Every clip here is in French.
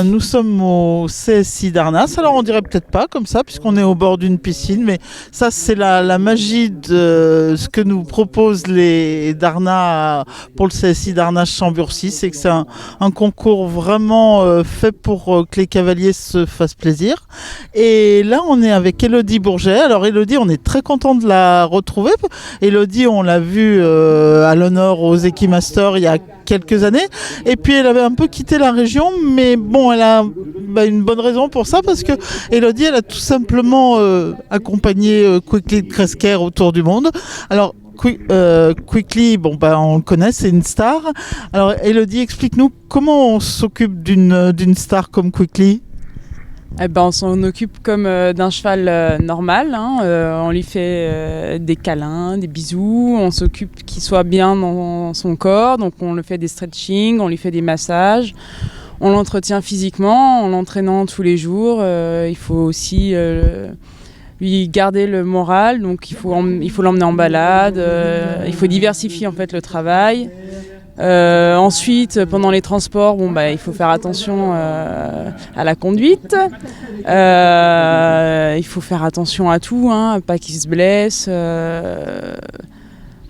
nous sommes au CSI d'Arnas. Alors on dirait peut-être pas comme ça puisqu'on est au bord d'une piscine, mais ça c'est la magie de ce que nous proposent les d'Arnas pour le CSI d'Arnas Chamburcy, c'est que c'est un concours vraiment fait pour que les cavaliers se fassent plaisir. Et là on est avec Élodie Bourget. Alors Élodie, on est très content de la retrouver. Élodie, on l'a vue à l'honneur aux Equimasters il y a quelques années, et puis elle avait un peu quitté la région, mais bon, elle a une bonne raison pour ça, parce que Élodie, elle a tout simplement accompagné Quickly de Kresker autour du monde. Alors Quickly, on le connaît, c'est une star. Alors Élodie, explique-nous comment on s'occupe d'une star comme Quickly. On s'en occupe comme d'un cheval normal, hein. On lui fait des câlins, des bisous, on s'occupe qu'il soit bien dans son corps, donc on lui fait des stretching, on lui fait des massages, on l'entretient physiquement en l'entraînant tous les jours. Il faut aussi lui garder le moral, donc il faut l'emmener en balade, il faut diversifier en fait le travail. Ensuite, pendant les transports, il faut faire attention à la conduite. Il faut faire attention à tout, pas qu'il se blesse.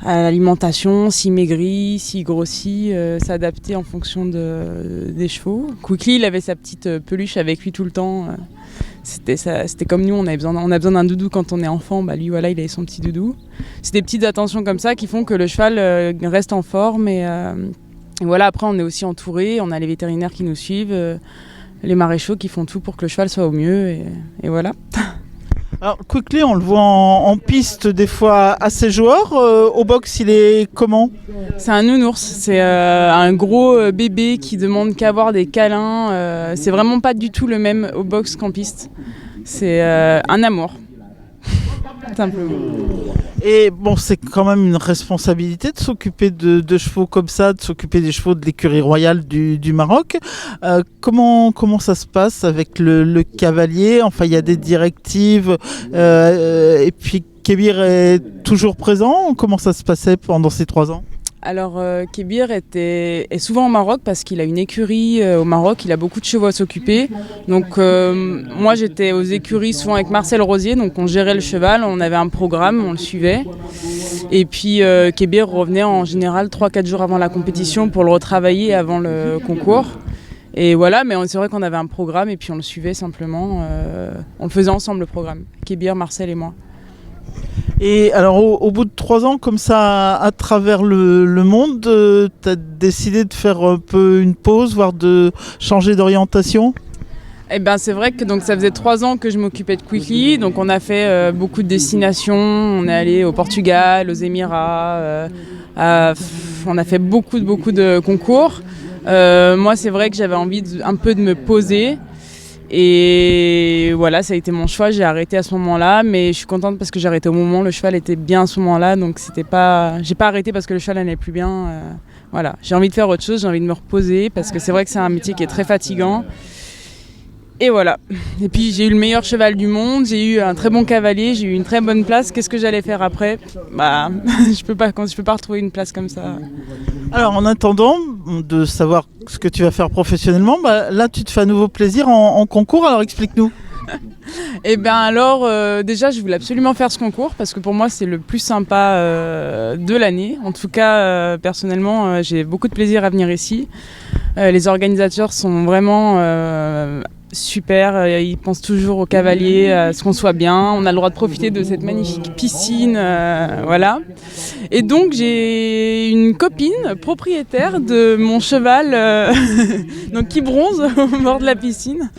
À l'alimentation, s'il maigrit, s'il grossit, s'adapter en fonction des chevaux. Quickly, il avait sa petite peluche avec lui tout le temps. C'était comme nous, on a besoin d'un doudou quand on est enfant. Lui, voilà, il avait son petit doudou. C'est des petites attentions comme ça qui font que le cheval reste en forme. Et voilà, après, on est aussi entouré. On a les vétérinaires qui nous suivent, les maréchaux qui font tout pour que le cheval soit au mieux. Et voilà. Alors, Quickly, on le voit en piste des fois assez joueur. Au box, il est comment ? C'est un nounours. C'est un gros bébé qui demande qu'à avoir des câlins. C'est vraiment pas du tout le même au box qu'en piste. C'est un amour. Simplement. Et c'est quand même une responsabilité de s'occuper de chevaux comme ça, de s'occuper des chevaux de l'écurie royale du Maroc. Comment ça se passe avec le cavalier ? Enfin, il y a des directives. Et puis, Kébir est toujours présent. Comment ça se passait pendant ces 3 ans ? Alors, Kébir est souvent au Maroc parce qu'il a une écurie au Maroc, il a beaucoup de chevaux à s'occuper. Donc, moi, j'étais aux écuries souvent avec Marcel Rosier, donc on gérait le cheval, on avait un programme, on le suivait. Et puis, Kébir revenait en général 3-4 jours avant la compétition pour le retravailler avant le concours. Et voilà, mais c'est vrai qu'on avait un programme et puis on le suivait simplement. On le faisait ensemble, le programme, Kébir, Marcel et moi. Et alors, au bout de 3 ans, comme ça, à travers le monde, tu as décidé de faire un peu une pause, voire de changer d'orientation ? C'est vrai que ça faisait 3 ans que je m'occupais de Quickly, donc on a fait beaucoup de destinations, on est allé au Portugal, aux Émirats, on a fait beaucoup de concours. Moi, c'est vrai que j'avais envie un peu de me poser. Et voilà, ça a été mon choix, j'ai arrêté à ce moment-là, mais je suis contente parce que j'ai arrêté au moment où le cheval était bien à ce moment-là, donc j'ai pas arrêté parce que le cheval n'allait plus bien. Voilà, j'ai envie de faire autre chose, j'ai envie de me reposer parce que c'est vrai que c'est un métier qui est très fatigant. Et voilà. Et puis j'ai eu le meilleur cheval du monde, j'ai eu un très bon cavalier, j'ai eu une très bonne place. Qu'est-ce que j'allais faire après ? Je peux pas retrouver une place comme ça. Alors en attendant de savoir ce que tu vas faire professionnellement, là tu te fais à nouveau plaisir en concours, alors explique-nous. Déjà je voulais absolument faire ce concours parce que pour moi c'est le plus sympa de l'année. En tout cas personnellement j'ai beaucoup de plaisir à venir ici. Les organisateurs sont vraiment super, ils pensent toujours aux cavaliers, à ce qu'on soit bien. On a le droit de profiter de cette magnifique piscine, voilà. Et donc j'ai une copine propriétaire de mon cheval donc qui bronze au bord de la piscine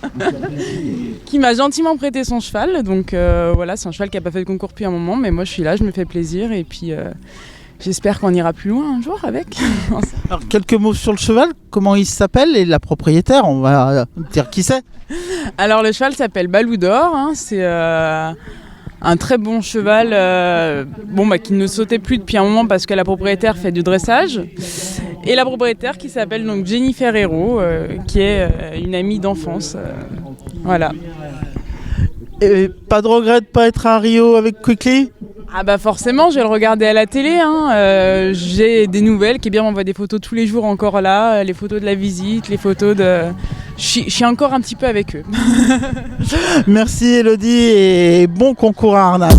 qui m'a gentiment prêté son cheval. Donc voilà, c'est un cheval qui n'a pas fait de concours depuis un moment, mais moi je suis là, je me fais plaisir et puis j'espère qu'on ira plus loin un jour avec. Alors quelques mots sur le cheval, comment il s'appelle et la propriétaire, on va dire qui c'est. Alors le cheval s'appelle Baloudor, c'est un très bon cheval qui ne sautait plus depuis un moment parce que la propriétaire fait du dressage. Et la propriétaire qui s'appelle donc Jennifer Hérault, qui est une amie d'enfance. Voilà. Et pas de regret de pas être à Rio avec Quickly ? Forcément, je vais le regarder à la télé. J'ai des nouvelles. Kébir m'envoie des photos tous les jours encore là. Les photos de la visite, les photos de... je suis encore un petit peu avec eux. Merci Elodie et bon concours à Arnas.